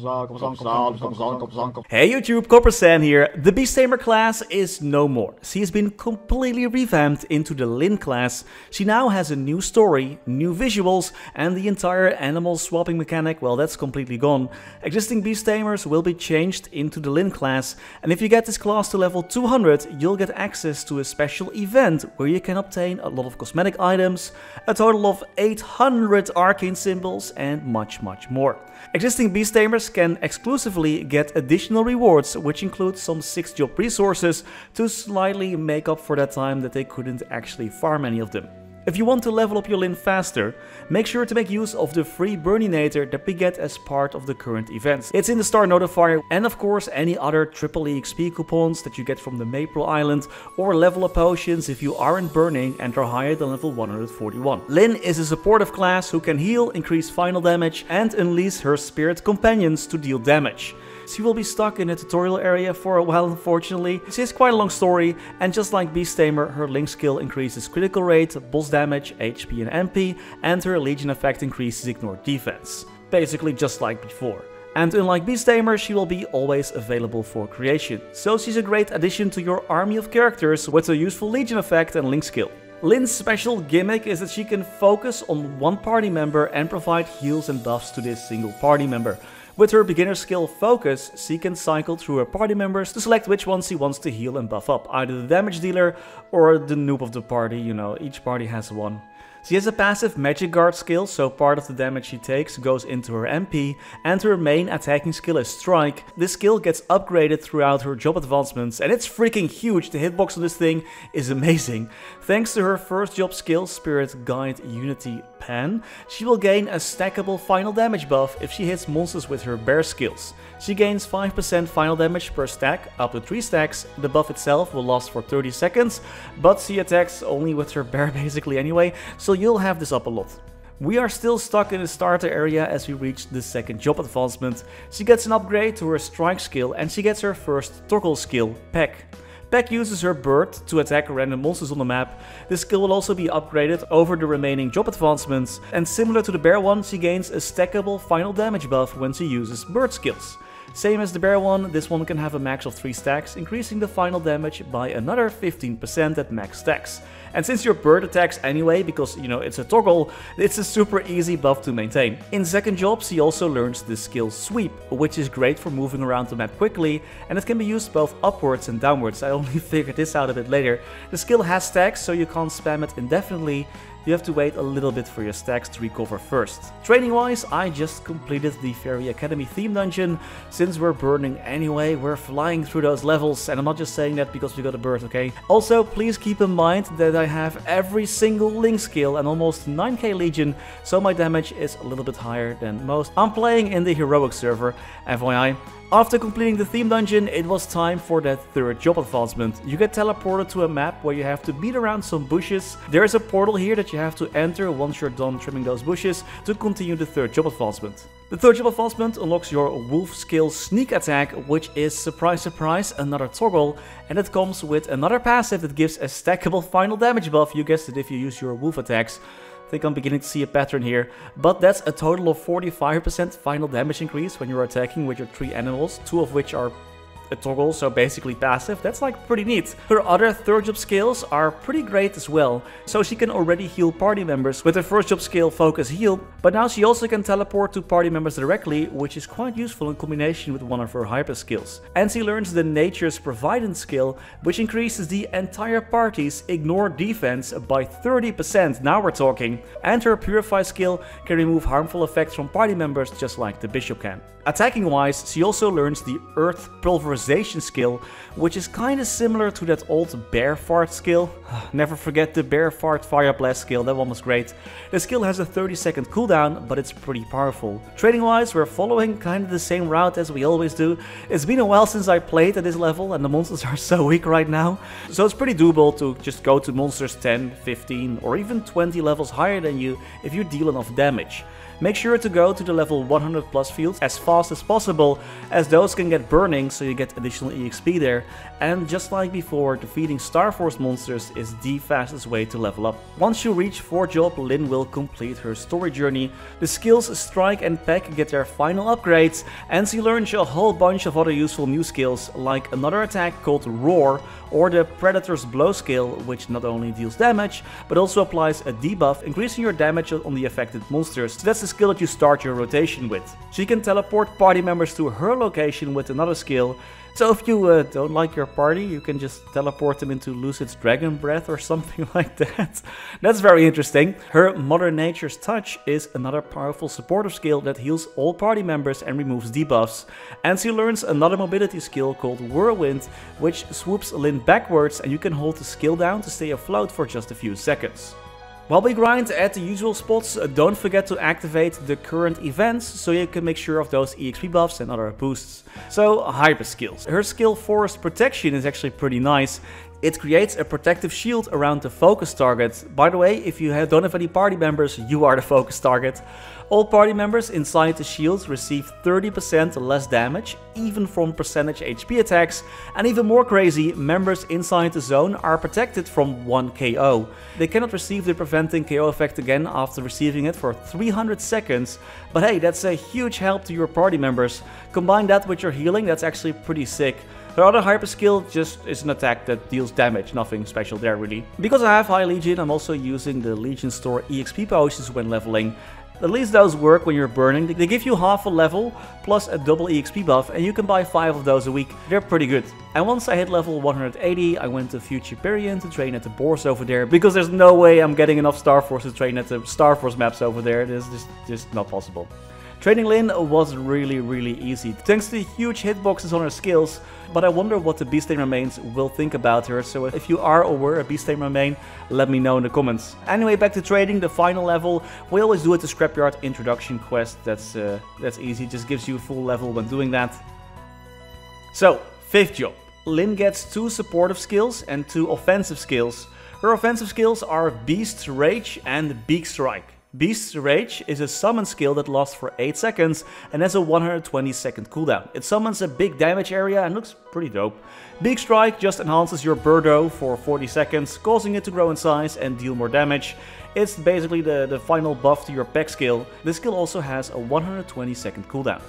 Hey YouTube, Coppersan here. The Beast Tamer class is no more. She has been completely revamped into the Lynn class. She now has a new story, new visuals, and the entire animal swapping mechanic, well, that's completely gone. Existing Beast Tamers will be changed into the Lynn class, and if you get this class to level 200, you'll get access to a special event where you can obtain a lot of cosmetic items, a total of 800 arcane symbols, and much more. Existing Beast Tamers can exclusively get additional rewards, which include some 6 job resources to slightly make up for that time that they couldn't actually farm any of them. If you want to level up your Lynn faster, make sure to make use of the free Burninator that we get as part of the current events. It's in the star notifier, and of course any other triple EXP coupons that you get from the Maple Island, or level up potions if you aren't burning and are higher than level 141. Lynn is a supportive class who can heal, increase final damage, and unleash her spirit companions to deal damage. She will be stuck in the tutorial area for a while, unfortunately. She has quite a long story, and just like Beast Tamer, her Link skill increases critical rate, boss damage, HP and MP, and her Legion effect increases ignored defense. Basically just like before. And unlike Beast Tamer, she will be always available for creation. So she's a great addition to your army of characters with a useful Legion effect and Link skill. Lynn's special gimmick is that she can focus on one party member and provide heals and buffs to this single party member. With her beginner skill Focus, she can cycle through her party members to select which ones she wants to heal and buff up, either the damage dealer or the noob of the party, you know, each party has one. She has a passive Magic Guard skill, so part of the damage she takes goes into her MP, and her main attacking skill is Strike. This skill gets upgraded throughout her job advancements, and it's freaking huge. The hitbox on this thing is amazing. Thanks to her first job skill, Spirit Guide Unity Pan, she will gain a stackable final damage buff if she hits monsters with her bear skills. She gains 5% final damage per stack, up to 3 stacks. The buff itself will last for 30 seconds, but she attacks only with her bear basically anyway, so you'll have this up a lot. We are still stuck in the starter area as we reach the second job advancement. She gets an upgrade to her strike skill, and she gets her first toggle skill, Peck. Peck uses her bird to attack random monsters on the map. This skill will also be upgraded over the remaining job advancements, and similar to the bear one, she gains a stackable final damage buff when she uses bird skills. Same as the bear one, this one can have a max of 3 stacks, increasing the final damage by another 15% at max stacks. And since your bird attacks anyway, because you know it's a toggle, it's a super easy buff to maintain. In second job, she also learns the skill Sweep, which is great for moving around the map quickly, and it can be used both upwards and downwards. I only figured this out a bit later. The skill has stacks, so you can't spam it indefinitely. You have to wait a little bit for your stacks to recover first. Training wise, I just completed the Fairy Academy theme dungeon. Since we're burning anyway, we're flying through those levels, and I'm not just saying that because we got a bird, okay? Also, please keep in mind that I have every single Link skill and almost 9k Legion, so my damage is a little bit higher than most. I'm playing in the heroic server, FYI. After completing the theme dungeon, it was time for that third job advancement. You get teleported to a map where you have to beat around some bushes. There is a portal here that you have to enter once you're done trimming those bushes to continue the third job advancement. The third job advancement unlocks your wolf skill Sneak Attack, which is, surprise surprise, another toggle, and it comes with another passive that gives a stackable final damage buff, you guessed it, if you use your wolf attacks. I think I'm beginning to see a pattern here, but that's a total of 45% final damage increase when you're attacking with your 3 animals, 2 of which are a toggle, so basically passive. That's like pretty neat. Her other third job skills are pretty great as well. So she can already heal party members with her first job skill Focus Heal, but now she also can teleport to party members directly, which is quite useful in combination with one of her hyper skills. And she learns the Nature's Providence skill, which increases the entire party's ignore defense by 30%, now we're talking. And her Purify skill can remove harmful effects from party members just like the Bishop can. Attacking wise, she also learns the Earth Pulverization skill, which is kinda similar to that old Bear Fart skill. Never forget the Bear Fart Fire Blast skill, that one was great. The skill has a 30-second cooldown, but it's pretty powerful. Trading wise, we're following kinda the same route as we always do. It's been a while since I played at this level, and the monsters are so weak right now. So it's pretty doable to just go to monsters 10, 15, or even 20 levels higher than you if you deal enough damage. Make sure to go to the level 100 plus fields as fast as possible, as those can get burning, so you get additional EXP there. And just like before, defeating Star Force monsters is the fastest way to level up. Once you reach 4th job, Lynn will complete her story journey. The skills Strike and Peck get their final upgrades, and she learns a whole bunch of other useful new skills, like another attack called Roar, or the Predator's Blow skill, which not only deals damage, but also applies a debuff, increasing your damage on the affected monsters. So that's the skill that you start your rotation with. She can teleport party members to her location with another skill. So if you don't like your party, you can just teleport them into Lucid's Dragon Breath or something like that. That's very interesting. Her Mother Nature's Touch is another powerful supportive skill that heals all party members and removes debuffs. And she learns another mobility skill called Whirlwind, which swoops Lynn backwards, and you can hold the skill down to stay afloat for just a few seconds. While we grind at the usual spots, don't forget to activate the current events so you can make sure of those EXP buffs and other boosts. So, hyper skills. Her skill Forest Protection is actually pretty nice. It creates a protective shield around the focus target. By the way, if you don't have any party members, you are the focus target. All party members inside the shield receive 30% less damage, even from percentage HP attacks. And even more crazy, members inside the zone are protected from 1 KO. They cannot receive the preventing KO effect again after receiving it for 300 seconds. But hey, that's a huge help to your party members. Combine that with your healing, that's actually pretty sick. Her other hyper skill just is an attack that deals damage, nothing special there really. Because I have high Legion, I'm also using the Legion store EXP potions when leveling. At least those work when you're burning. They give you half a level plus a double EXP buff, and you can buy 5 of those a week. They're pretty good. And once I hit level 180, I went to Future Period to train at the boars over there, because there's no way I'm getting enough Star Force to train at the Star Force maps over there. This is just not possible. Training Lynn was really easy, thanks to the huge hitboxes on her skills, but I wonder what the Beast Tamer mains will think about her, so if you are or were a Beast Tamer main, let me know in the comments. Anyway, back to trading, the final level. We always do it the Scrapyard Introduction quest, that's easy, just gives you a full level when doing that. So, 5th job. Lynn gets 2 supportive skills and 2 offensive skills. Her offensive skills are Beast Rage and Beak Strike. Beast Rage is a summon skill that lasts for 8 seconds and has a 120 second cooldown. It summons a big damage area and looks pretty dope. Beak Strike just enhances your Birdo for 40 seconds, causing it to grow in size and deal more damage. It's basically the final buff to your Peck skill. This skill also has a 120 second cooldown.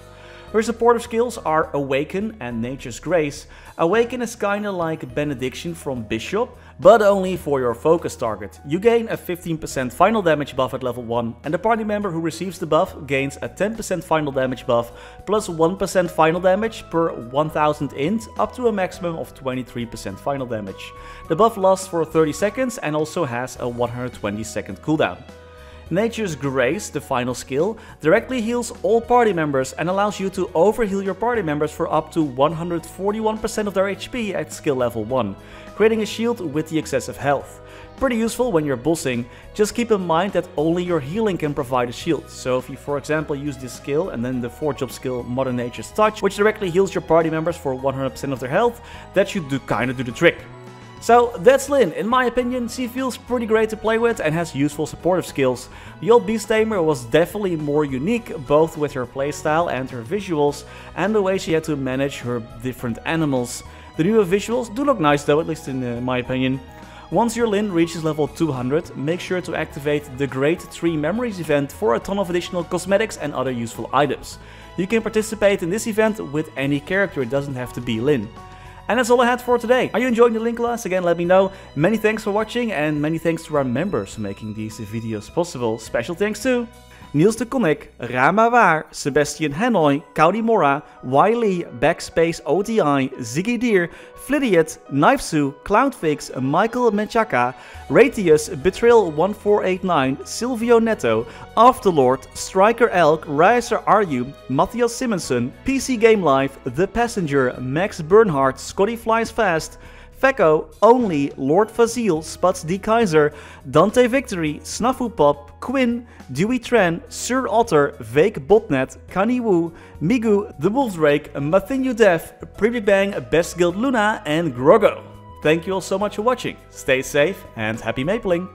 Her supportive skills are Awaken and Nature's Grace. Awaken is kinda like Benediction from Bishop, but only for your focus target. You gain a 15% final damage buff at level 1, and the party member who receives the buff gains a 10% final damage buff, plus 1% final damage per 1000 int, up to a maximum of 23% final damage. The buff lasts for 30 seconds and also has a 120 second cooldown. Nature's Grace, the final skill, directly heals all party members and allows you to overheal your party members for up to 141% of their HP at skill level 1, creating a shield with the excessive health. Pretty useful when you're bossing. Just keep in mind that only your healing can provide a shield. So if you for example use this skill and then the 4th job skill Mother Nature's Touch, which directly heals your party members for 100% of their health, that should kinda do the trick. So that's Lynn. In my opinion, she feels pretty great to play with and has useful supportive skills. The old Beast Tamer was definitely more unique, both with her playstyle and her visuals, and the way she had to manage her different animals. The newer visuals do look nice though, at least in my opinion. Once your Lynn reaches level 200, make sure to activate the Great 3 Memories event for a ton of additional cosmetics and other useful items. You can participate in this event with any character, it doesn't have to be Lynn. And that's all I had for today. Are you enjoying the Lynn class? Again, let me know. Many thanks for watching and many thanks to our members making these videos possible. Special thanks to Niels de Coninck, Raar maar waar, Sebastian Hanoy, Caudimorda, Wiley, BackspaceOTI, Ziggy, Flidiot, Knivesu, Cloudfix, Michael Menchaca, Raythius, Betrayal1489, Sylvio Neto, Afterlord, Striker Elk, Raar, Matthias Simonson, PC Game Life, The Passenger, Max Bernhardt, Scotty Flies Fast, Fecko, Only, Lord Fazil, Spats D. Kaiser, Dante Victory, Snafu Pop, Quinn, Dewey Tren, Sir Otter, Vake Botnet, Kani Wu, Migu, The Wolfdrake, Mathinyu Dev, Pretty Bang, Best Guild Luna, and Grogo. Thank you all so much for watching. Stay safe and happy mapling!